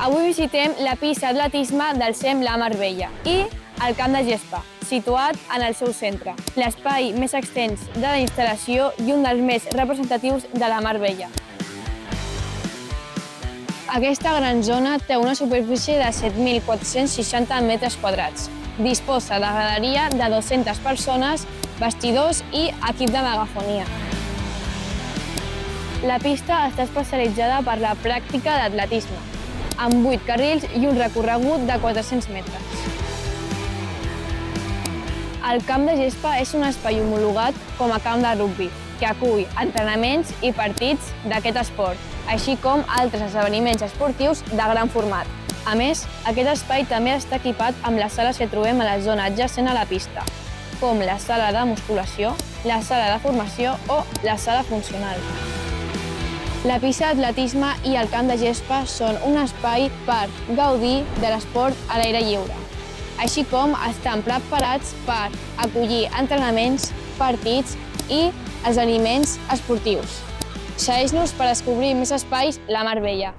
Avui visitem la pista d'atletisme del CEM La Mar Bella i el camp de gespa, situat en el seu centre, l'espai més extens de la instal·lació i un dels més representatius de la Mar Bella. Aquesta gran zona té una superfície de 7.460 metres quadrats. Disposa de graderia de 200 persones, vestidors i equip de megafonia. La pista està especialitzada per la pràctica d'atletisme, amb 8 carrils i un recorregut de 400 metres. El camp de gespa és un espai homologat com a camp de rugbi, que acull entrenaments i partits d'aquest esport, així com altres esdeveniments esportius de gran format. A més, aquest espai també està equipat amb les sales que trobem a la zona adjacent a la pista, com la sala de musculació, la sala de formació o la sala funcional. La pista d'atletisme i el camp de gespa són un espai per gaudir de l'esport a l'aire lliure, així com estan preparats per acollir entrenaments, partits i esdeveniments esportius. Segueix-nos per descobrir més espais La Mar Bella.